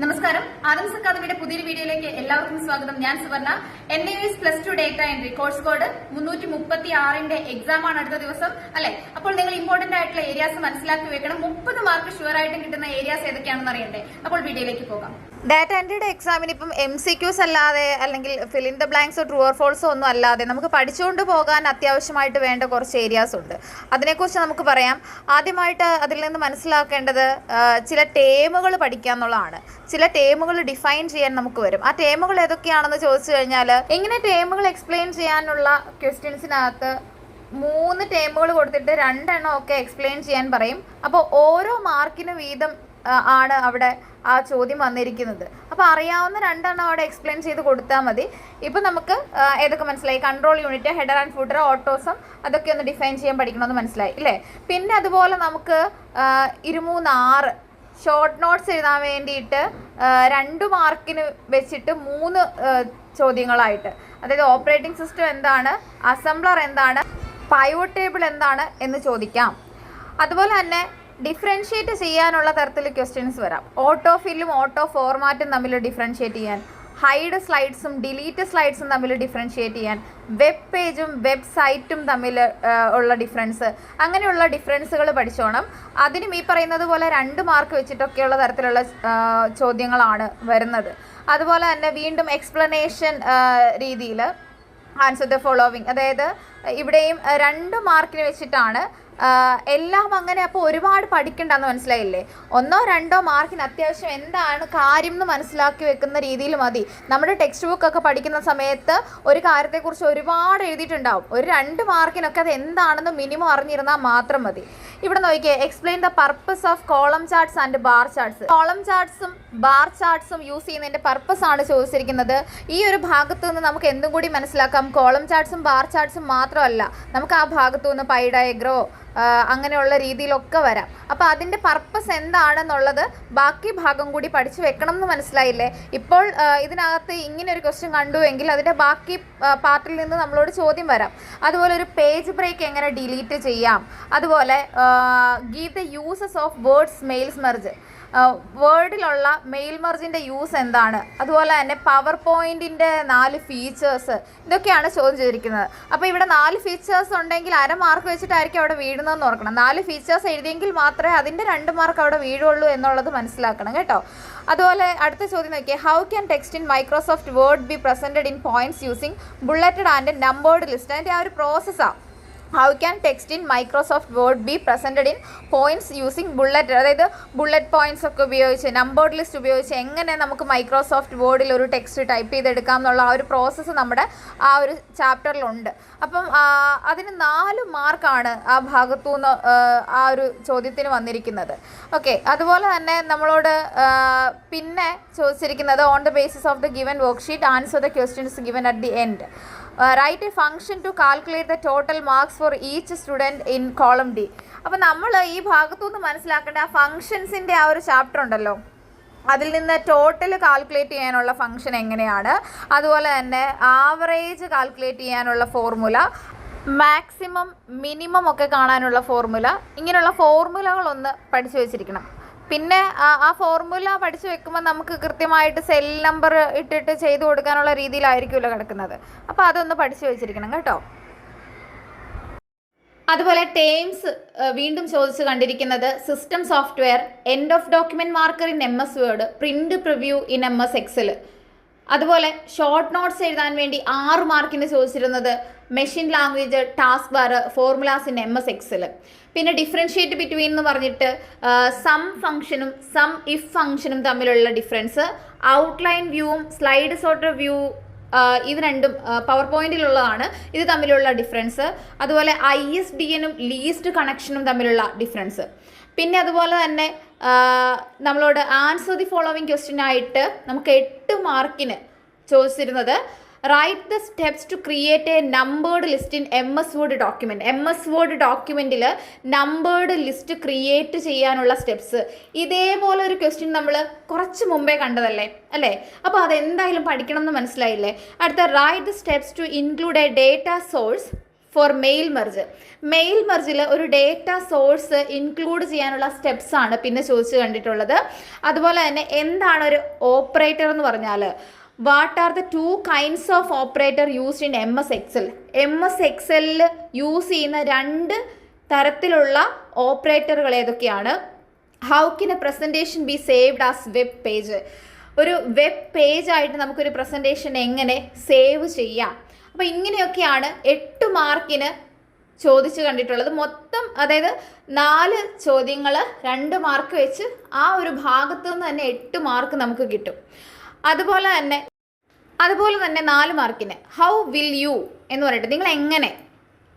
നമസ്കാരം. ആദംസ് അക്കാദമിയുടെ പുതിയൊരു വീഡിയോയിലേക്ക് എല്ലാവർക്കും സ്വാഗതം. ഞാൻ Suvarna. NIOS +2 data entry course code 336ന്റെ എക്സാം ആണ് അടുത്ത ദിവസം അല്ലെ. അപ്പോൾ നിങ്ങൾ ഇമ്പോർട്ടന്റ് ആയിട്ടുള്ള ഏരിയാസ് മനസ്സിലാക്കി വെക്കണം. 30 മാർക്ക് ഷുവർ ആയിട്ടും കിട്ടുന്ന ഏരിയാസ് ഏതൊക്കെയാണെന്ന് അറിയണ്ടേ. അപ്പോൾ വീഡിയോയിലേക്ക് പോകാം. ഡാറ്റ എൻട്രിയുടെ എക്സാമിന് ഇപ്പം MCQs അല്ലാതെ അല്ലെങ്കിൽ ഫിൽ ഇൻ ദ ബ്ലാങ്ക്സോ ട്രൂ ഓർ ഫോൾസോ ഒന്നും അല്ലാതെ നമുക്ക് പഠിച്ചുകൊണ്ട് പോകാൻ അത്യാവശ്യമായിട്ട് വേണ്ട കുറച്ച് ഏരിയാസ് ഉണ്ട്. അതിനെക്കുറിച്ച് നമുക്ക് പറയാം. ആദ്യമായിട്ട് അതിൽ നിന്ന് മനസ്സിലാക്കേണ്ടത് ചില ടേമുകൾ പഠിക്കുക എന്നുള്ളതാണ്. ചില ടേമുകൾ ഡിഫൈൻ ചെയ്യാൻ നമുക്ക് വരും. ആ ടേമുകൾ ഏതൊക്കെയാണെന്ന് ചോദിച്ചു കഴിഞ്ഞാൽ ഇങ്ങനെ ടേമുകൾ എക്സ്പ്ലെയിൻ ചെയ്യാനുള്ള ക്വസ്റ്റ്യൻസിനകത്ത് 3 ടേമുകൾ കൊടുത്തിട്ട് 2 എണ്ണം ഒക്കെ എക്സ്പ്ലെയിൻ ചെയ്യാൻ പറയും. അപ്പോൾ ഓരോ മാർക്കിന് വീതം ആണ് അവിടെ ആ ചോദ്യം വന്നിരിക്കുന്നത്. അപ്പോൾ അറിയാവുന്ന 2 എണ്ണം അവിടെ എക്സ്പ്ലെയിൻ ചെയ്ത് കൊടുത്താൽ മതി. ഇപ്പം നമുക്ക് ഏതൊക്കെ മനസ്സിലായി? Control unit, header and footer, AutoSum, അതൊക്കെ ഒന്ന് ഡിഫൈൻ ചെയ്യാൻ പഠിക്കണമെന്ന് മനസ്സിലായി ഇല്ലേ. പിന്നെ അതുപോലെ നമുക്ക് 23 ഷോർട്ട് നോട്ട്സ് എഴുതാൻ വേണ്ടിയിട്ട് 2 മാർക്കിന് വെച്ചിട്ട് 3 ചോദ്യങ്ങളായിട്ട്, അതായത് ഓപ്പറേറ്റിംഗ് സിസ്റ്റം എന്താണ്, അസംബ്ലർ എന്താണ്, പൈവോട്ട് ടേബിൾ എന്താണ് എന്ന് ചോദിക്കാം. അതുപോലെ തന്നെ ഡിഫറൻഷ്യേറ്റ് ചെയ്യാനുള്ള തരത്തിൽ ക്വസ്റ്റ്യൻസ് വരാം. ഓട്ടോ ഫില്ലും ഓട്ടോ ഫോർമാറ്റും തമ്മിൽ ഡിഫറൻഷ്യേറ്റ് ചെയ്യാൻ, ഹൈഡ് സ്ലൈഡ്സും ഡിലീറ്റ് സ്ലൈഡ്സും തമ്മിൽ ഡിഫറൻഷ്യേറ്റ് ചെയ്യാൻ, വെബ് പേജും വെബ് സൈറ്റും തമ്മിൽ ഉള്ള ഡിഫറൻസ്, അങ്ങനെയുള്ള ഡിഫറൻസുകൾ പഠിച്ചോണം. അതിനും ഈ പറയുന്നത് പോലെ 2 മാർക്ക് വെച്ചിട്ടൊക്കെയുള്ള തരത്തിലുള്ള ചോദ്യങ്ങളാണ് വരുന്നത്. അതുപോലെ തന്നെ വീണ്ടും എക്സ്പ്ലനേഷൻ രീതിയിൽ ആൻസർ ദ ഫോളോവിങ്, അതായത് ഇവിടെയും 2 മാർക്കിന് വെച്ചിട്ടാണ് എല്ലാം അങ്ങനെ. അപ്പോൾ ഒരുപാട് പഠിക്കണ്ടെന്ന് മനസ്സിലായില്ലേ. 1-2 മാർക്കിന് അത്യാവശ്യം എന്താണ് കാര്യം എന്ന് മനസ്സിലാക്കി വെക്കുന്ന രീതിയിൽ മതി. നമ്മുടെ ടെക്സ്റ്റ് ബുക്കൊക്കെ പഠിക്കുന്ന സമയത്ത് ഒരു കാര്യത്തെക്കുറിച്ച് ഒരുപാട് എഴുതിയിട്ടുണ്ടാവും. ഒരു 2 മാർക്കിനൊക്കെ അത് എന്താണെന്ന് മിനിമം അറിഞ്ഞിരുന്നാൽ മാത്രം മതി. ഇവിടെ നോക്കിയേ, explain the purpose of column charts and bar charts. Column ചാർട്ട്സും ബാർ ചാർട്ട്സും യൂസ് ചെയ്യുന്നതിൻ്റെ പർപ്പസ് ആണ് ചോദിച്ചിരിക്കുന്നത്. ഈ ഒരു ഭാഗത്തു നിന്ന് നമുക്ക് എന്തും കൂടി മനസ്സിലാക്കാം. കോളം ചാർട്ട്സും ബാർ ചാർട്ട്സും മാത്രമല്ല, നമുക്ക് ആ ഭാഗത്തു നിന്ന് പൈ ഡയഗ്രോ അങ്ങനെയുള്ള രീതിയിലൊക്കെ വരാം. അപ്പോൾ അതിൻ്റെ പർപ്പസ് എന്താണെന്നുള്ളത് ബാക്കി ഭാഗം കൂടി പഠിച്ചു വെക്കണം എന്ന് മനസ്സിലായില്ലേ. ഇപ്പോൾ ഇതിനകത്ത് ഇങ്ങനെ ഒരു ക്വസ്റ്റ്യൻ കണ്ടുവെങ്കിൽ അതിൻ്റെ ബാക്കി പാർട്ടിൽ നിന്ന് നമ്മളോട് ചോദ്യം വരാം. അതുപോലെ ഒരു പേജ് ബ്രേക്ക് എങ്ങനെ ഡിലീറ്റ് ചെയ്യാം, അതുപോലെ give the uses of words mails merge, വേർഡിലുള്ള മെയിൽ മെർജിൻ്റെ യൂസ് എന്താണ്, അതുപോലെ തന്നെ പവർ പോയിൻറ്റിൻ്റെ 4 ഫീച്ചേഴ്സ്, ഇതൊക്കെയാണ് ചോദ്യം ചെയ്തിരിക്കുന്നത്. അപ്പോൾ ഇവിടെ 4 ഫീച്ചേഴ്സ് ഉണ്ടെങ്കിൽ 1/2 മാർക്ക് വെച്ചിട്ടായിരിക്കും അവിടെ വീഴുന്നതെന്ന് ഓർക്കണം. 4 ഫീച്ചേഴ്സ് എഴുതിയെങ്കിൽ മാത്രമേ അതിൻ്റെ 2 മാർക്ക് അവിടെ വീഴുള്ളൂ എന്നുള്ളത് മനസ്സിലാക്കണം കേട്ടോ. അതുപോലെ അടുത്ത ചോദ്യം നോക്കിയേ, how can text in Microsoft word be presented in points using bulleted and numbered list. അതിൻ്റെ ആ ഒരു പ്രോസസ്സാണ്. How can text in Microsoft word be presented in points using bullet, അതായത് ബുള്ളറ്റ് പോയിൻറ്റ്സ് ഒക്കെ ഉപയോഗിച്ച് നമ്പേർഡ് ലിസ്റ്റ് ഉപയോഗിച്ച് എങ്ങനെ നമുക്ക് മൈക്രോസോഫ്റ്റ് വേർഡിൽ ഒരു ടെക്സ്റ്റ് ടൈപ്പ് ചെയ്തെടുക്കാം എന്നുള്ള ആ ഒരു പ്രോസസ്സ് നമ്മുടെ ആ ഒരു ചാപ്റ്ററിലുണ്ട്. അപ്പം അതിന് 4 മാർക്കാണ് ആ ഭാഗത്തുനിന്ന് ആ ഒരു ചോദ്യത്തിന് വന്നിരിക്കുന്നത്. ഓക്കെ, അതുപോലെ തന്നെ നമ്മളോട് പിന്നെ ചോദിച്ചിരിക്കുന്നത് on the basis of the given worksheet answer the questions given at the end. Write a function to calculate the total marks for each student in column D. അപ്പോൾ നമ്മൾ ഈ ഭാഗത്തുനിന്ന് മനസ്സിലാക്കേണ്ട ആ ഫംഗ്ഷൻസിൻ്റെ ആ ഒരു ചാപ്റ്റർ ഉണ്ടല്ലോ, അതിൽ നിന്ന് ടോട്ടൽ കാൽക്കുലേറ്റ് ചെയ്യാനുള്ള ഫംഗ്ഷൻ എങ്ങനെയാണ്, അതുപോലെ തന്നെ ആവറേജ് കാൽക്കുലേറ്റ് ചെയ്യാനുള്ള ഫോർമുല, മാക്സിമം മിനിമം ഒക്കെ കാണാനുള്ള ഫോർമുല, ഇങ്ങനെയുള്ള ഫോർമുലകളൊന്ന് പഠിച്ചു വെച്ചിരിക്കണം. പിന്നെ ആ ഫോർമുല പഠിച്ചു വെക്കുമ്പോൾ നമുക്ക് കൃത്യമായിട്ട് സെൽ നമ്പർ ഇട്ടിട്ട് ചെയ്തു കൊടുക്കാനുള്ള രീതിയിലായിരിക്കുമല്ലോ കിടക്കുന്നത്. അപ്പോൾ അതൊന്ന് പഠിച്ചു വെച്ചിരിക്കണം കേട്ടോ. അതുപോലെ ടേംസ് വീണ്ടും ചോദിച്ച് കണ്ടിരിക്കുന്നത് system software, end of document marker in MS Word, print preview in MS Excel. അതുപോലെ ഷോർട്ട് നോട്ട്സ് എഴുതാൻ വേണ്ടി 6 മാർക്കിന് ചോദിച്ചിരുന്നത് machine language, task bar, formulas in MS Excel. പിന്നെ ഡിഫറൻഷ്യേറ്റ് ബിറ്റ്വീൻ എന്ന് പറഞ്ഞിട്ട് സം ഫംഗ്ഷനും സം ഇഫ് ഫംഗ്ഷനും തമ്മിലുള്ള ഡിഫറൻസ്, ഔട്ട്ലൈൻ വ്യൂവും സ്ലൈഡ് സോർട്ടർ വ്യൂ, ഇത് രണ്ടും പവർ പോയിന്റിലുള്ളതാണ്, ഇത് തമ്മിലുള്ള ഡിഫറൻസ്. അതുപോലെ ISDNും ലീസ്റ്റ് കണക്ഷനും തമ്മിലുള്ള ഡിഫറൻസ്. പിന്നെ അതുപോലെ തന്നെ നമ്മളോട് ആൻസർ ദി ഫോളോവിങ് ക്വസ്റ്റ്യനായിട്ട് നമുക്ക് 8 മാർക്കിന് ചോദിച്ചിരുന്നത് write the steps to create a numbered list in MS Word document. MS Word ഡോക്യുമെൻറ്റിൽ നമ്പേർഡ് ലിസ്റ്റ് ക്രിയേറ്റ് ചെയ്യാനുള്ള സ്റ്റെപ്സ്. ഇതേപോലെ ഒരു ക്വസ്റ്റ്യൻ നമ്മൾ കുറച്ച് മുമ്പേ കണ്ടതല്ലേ അല്ലേ. അപ്പോൾ അതെന്തായാലും പഠിക്കണം എന്ന് മനസ്സിലായില്ലേ. അടുത്ത write the steps to include a data source for mail merge. Mail മെർജിൽ ഒരു ഡേറ്റ സോഴ്സ് ഇൻക്ലൂഡ് ചെയ്യാനുള്ള സ്റ്റെപ്സ് ആണ് പിന്നെ ചോദിച്ചു കണ്ടിട്ടുള്ളത്. അതുപോലെ തന്നെ എന്താണ് ഒരു ഓപ്പറേറ്റർ എന്ന് പറഞ്ഞാൽ, what are the 2 kinds of operator used in MS Excel. MS Excelൽ യൂസ് ചെയ്യുന്ന 2 തരത്തിലുള്ള ഓപ്പറേറ്ററുകൾ ഏതൊക്കെയാണ്? How can a presentation be saved as web page. ഒരു വെബ് പേജായിട്ട് നമുക്കൊരു പ്രസൻറ്റേഷൻ എങ്ങനെ സേവ് ചെയ്യാം. അപ്പോൾ ഇങ്ങനെയൊക്കെയാണ് 8 മാർക്കിന് ചോദിച്ചു കണ്ടിട്ടുള്ളത്. മൊത്തം അതായത് 4 ചോദ്യങ്ങൾ 2 മാർക്ക് വെച്ച് ആ ഒരു ഭാഗത്തു നിന്ന് തന്നെ 8 മാർക്ക് നമുക്ക് കിട്ടും. അതുപോലെ തന്നെ 4 മാർക്കിന് ഹൗ വിൽ യു എന്ന് പറഞ്ഞിട്ട് നിങ്ങൾ എങ്ങനെ,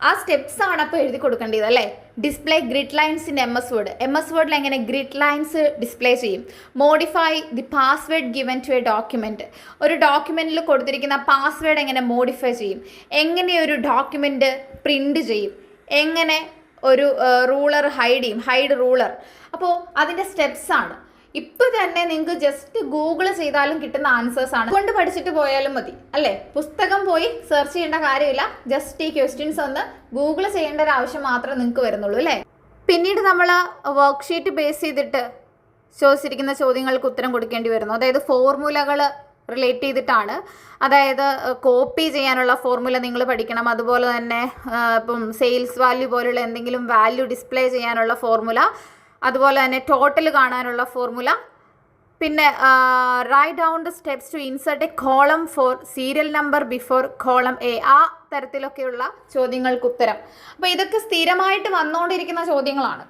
ആ സ്റ്റെപ്സ് ആണ് അപ്പോൾ എഴുതി കൊടുക്കേണ്ടത് അല്ലേ. Display grid lines in MS Word. MS Wordൽ എങ്ങനെ ഗ്രിഡ് ലൈൻസ് ഡിസ്പ്ലേ ചെയ്യും. Modify the password given to a document. ഒരു ഡോക്യുമെൻറ്റിൽ കൊടുത്തിരിക്കുന്ന പാസ്വേഡ് എങ്ങനെ മോഡിഫൈ ചെയ്യും. എങ്ങനെ ഒരു ഡോക്യുമെൻറ്റ് പ്രിൻ്റ് ചെയ്യും. എങ്ങനെ ഒരു റൂളർ ഹൈഡ് ചെയ്യും, ഹൈഡ് റൂളർ. അപ്പോൾ അതിൻ്റെ സ്റ്റെപ്സാണ്. ഇപ്പോൾ തന്നെ നിങ്ങൾക്ക് ജസ്റ്റ് ഗൂഗിൾ ചെയ്താലും കിട്ടുന്ന ആൻസേഴ്സാണ്. കൊണ്ട് പഠിച്ചിട്ട് പോയാലും മതി അല്ലേ. പുസ്തകം പോയി സെർച്ച് ചെയ്യേണ്ട കാര്യമില്ല. ജസ്റ്റ് ഈ ക്വസ്റ്റ്യൻസ് ഒന്ന് ഗൂഗിൾ ചെയ്യേണ്ട ഒരു ആവശ്യം മാത്രമേ നിങ്ങൾക്ക് വരുന്നുള്ളൂ അല്ലേ. പിന്നീട് നമ്മൾ വർക്ക്ഷീറ്റ് ബേസ് ചെയ്തിട്ട് ചോദിച്ചിരിക്കുന്ന ചോദ്യങ്ങൾക്ക് ഉത്തരം കൊടുക്കേണ്ടി വരുന്നു. അതായത് ഫോർമുലകൾ റിലേറ്റ് ചെയ്തിട്ടാണ്. അതായത് കോപ്പി ചെയ്യാനുള്ള ഫോർമുല നിങ്ങൾ പഠിക്കണം. അതുപോലെ തന്നെ ഇപ്പം സെയിൽസ് വാല്യൂ പോലുള്ള എന്തെങ്കിലും വാല്യൂ ഡിസ്പ്ലേ ചെയ്യാനുള്ള ഫോർമുല, അതുപോലെ തന്നെ ടോട്ടൽ കാണാനുള്ള ഫോർമുല, പിന്നെ write down the steps to insert a column for serial number before column A. ആ തരത്തിലൊക്കെയുള്ള ചോദ്യങ്ങൾക്ക് ഉത്തരം. അപ്പോൾ ഇതൊക്കെ സ്ഥിരമായിട്ട് വന്നുകൊണ്ടിരിക്കുന്ന ചോദ്യങ്ങളാണ്.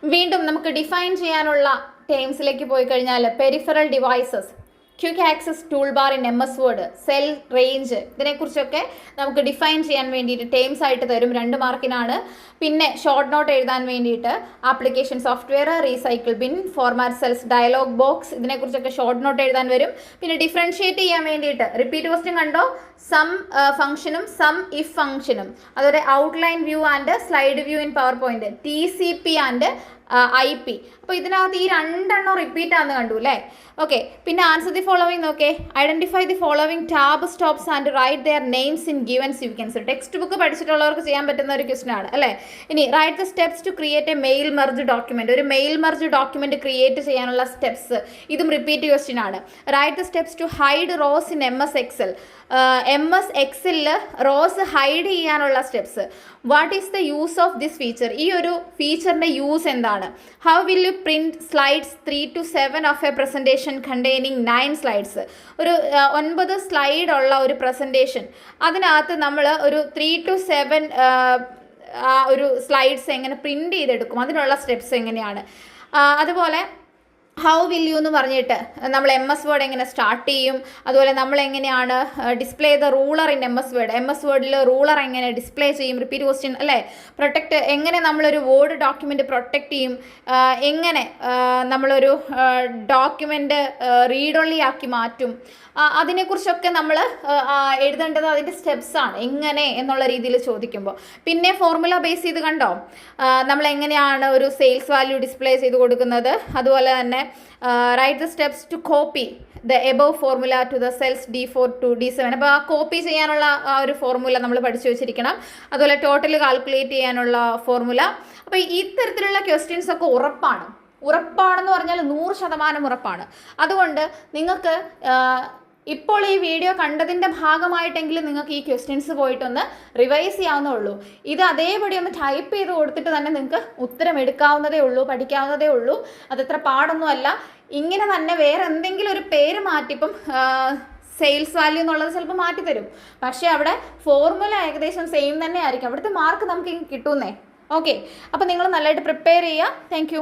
വീണ്ടും നമുക്ക് ഡിഫൈൻ ചെയ്യാനുള്ള ടേംസിലേക്ക് പോയി കഴിഞ്ഞാൽ peripheral devices, quick access tool bar in MS Word, cell range, ഇതിനെക്കുറിച്ചൊക്കെ നമുക്ക് ഡിഫൈൻ ചെയ്യാൻ വേണ്ടിയിട്ട് ടേംസ് ആയിട്ട് തരും. 2 മാർക്കിനാണ്. പിന്നെ ഷോർട്ട് നോട്ട് എഴുതാൻ വേണ്ടിയിട്ട് application software, recycle bin, format cells, dialogue box, ഇതിനെക്കുറിച്ചൊക്കെ ഷോർട്ട് നോട്ട് എഴുതാൻ വരും. പിന്നെ ഡിഫറൻഷിയേറ്റ് ചെയ്യാൻ വേണ്ടിയിട്ട് റിപ്പീറ്റ് ക്വസ്റ്റ്യൻ കണ്ടോ, സം ഫംഗ്ഷനും സം ഇഫ് ഫംഗ്ഷനും, അതുപോലെ outline view and slide view in power point, TCP and IP. അപ്പോൾ ഇതിനകത്ത് ഈ 2 എണ്ണം റിപ്പീറ്റ് ആണെന്ന് കണ്ടു അല്ലേ. ഓക്കെ. പിന്നെ ആൻസർ ദി ഫോളോവിങ് നോക്കേ. Identify the following tab stops and write their names in given sequence. Textbook പഠിച്ചിട്ടുള്ളവർക്ക് ചെയ്യാൻ പറ്റുന്ന ഒരു ക്വസ്റ്റൻ ആണ് അല്ലേ. ഇനി write the steps to create a mail merge document. ഒരു മെയിൽ മെർജ് ഡോക്യുമെന്റ് ക്രിയേറ്റ് ചെയ്യാനുള്ള സ്റ്റെപ്സ്, ഇതും റിപ്പീറ്റ് ക്വസ്റ്റ്യൻ ആണ്. Write the steps to hide rows in MS Excel. MS Excelൽ റോസ് ഹൈഡ് ചെയ്യാനുള്ള steps. What is the use of this feature. ഈ ഒരു ഫീച്ചറിൻ്റെ use എന്താണ്. How will you print slides 3 to 7 of A presentation containing 9 slides. ഒരു 9 slide ഉള്ള ഒരു presentation, അതിനകത്ത് നമ്മൾ ഒരു 3 to 7 ആ ഒരു സ്ലൈഡ്സ് എങ്ങനെ പ്രിൻറ്റ് ചെയ്തെടുക്കും, അതിനുള്ള സ്റ്റെപ്സ് എങ്ങനെയാണ്. അതുപോലെ ഹൗ വിൽ യു എന്ന് പറഞ്ഞിട്ട് നമ്മൾ MS Word എങ്ങനെ സ്റ്റാർട്ട് ചെയ്യും, അതുപോലെ നമ്മൾ എങ്ങനെയാണ് ഡിസ്പ്ലേ ചെയ്ത റൂളർ ഇൻ MS Wordൽ റൂളർ എങ്ങനെ ഡിസ്പ്ലേ ചെയ്യും, റിപ്പീറ്റ് ക്വസ്റ്റ്യൻ അല്ലേ. പ്രൊട്ടക്റ്റ് എങ്ങനെ നമ്മളൊരു വേർഡ് ഡോക്യുമെൻ്റ് പ്രൊട്ടക്റ്റ് ചെയ്യും, എങ്ങനെ നമ്മളൊരു ഡോക്യുമെൻ്റ് റീഡ് ഓൺലി ആക്കി മാറ്റും, അതിനെക്കുറിച്ചൊക്കെ നമ്മൾ എഴുതേണ്ടത് അതിൻ്റെ സ്റ്റെപ്സാണ് എങ്ങനെ എന്നുള്ള രീതിയിൽ ചോദിക്കുമ്പോൾ. പിന്നെ ഫോർമുല ബേസ് ചെയ്ത് കണ്ടോ നമ്മൾ എങ്ങനെയാണ് ഒരു സെയിൽസ് വാല്യൂ ഡിസ്പ്ലേ ചെയ്ത് കൊടുക്കുന്നത്. അതുപോലെ തന്നെ write the steps to copy the above formula to the cells D4 to D7. അപ്പോൾ ആ കോപ്പി ചെയ്യാനുള്ള ആ ഒരു ഫോർമുല നമ്മൾ പഠിച്ചു വെച്ചിരിക്കണം. അതുപോലെ ടോട്ടൽ കാൽക്കുലേറ്റ് ചെയ്യാനുള്ള ഫോർമുല. അപ്പോൾ ഇത്തരത്തിലുള്ള ക്വസ്റ്റ്യൻസ് ഒക്കെ ഉറപ്പാണെന്ന് പറഞ്ഞാൽ 100% ഉറപ്പാണ്. അതുകൊണ്ട് നിങ്ങൾക്ക് ഇപ്പോൾ ഈ വീഡിയോ കണ്ടതിൻ്റെ ഭാഗമായിട്ടെങ്കിലും നിങ്ങൾക്ക് ഈ ക്വസ്റ്റ്യൻസ് പോയിട്ടൊന്ന് റിവൈസ് ചെയ്യാവുന്നേ ഉള്ളൂ. ഇത് അതേപടി ഒന്ന് ടൈപ്പ് ചെയ്ത് കൊടുത്തിട്ട് തന്നെ നിങ്ങൾക്ക് ഉത്തരം എടുക്കാവുന്നതേ ഉള്ളൂ, പഠിക്കാവുന്നതേ ഉള്ളൂ. അതത്ര പാടൊന്നുമല്ല. ഇങ്ങനെ തന്നെ വേറെ എന്തെങ്കിലും ഒരു പേര് മാറ്റിപ്പം സെയിൽസ് വാല്യൂ എന്നുള്ളത് ചിലപ്പോൾ മാറ്റിത്തരും. പക്ഷേ അവിടെ ഫോർമുല ഏകദേശം സെയിം തന്നെ ആയിരിക്കും. അവിടുത്തെ മാർക്ക് നമുക്ക് കിട്ടുന്നേ. ഓക്കെ. അപ്പോൾ നിങ്ങൾ നല്ലതായിട്ട് പ്രിപ്പയർ ചെയ്യുക. താങ്ക്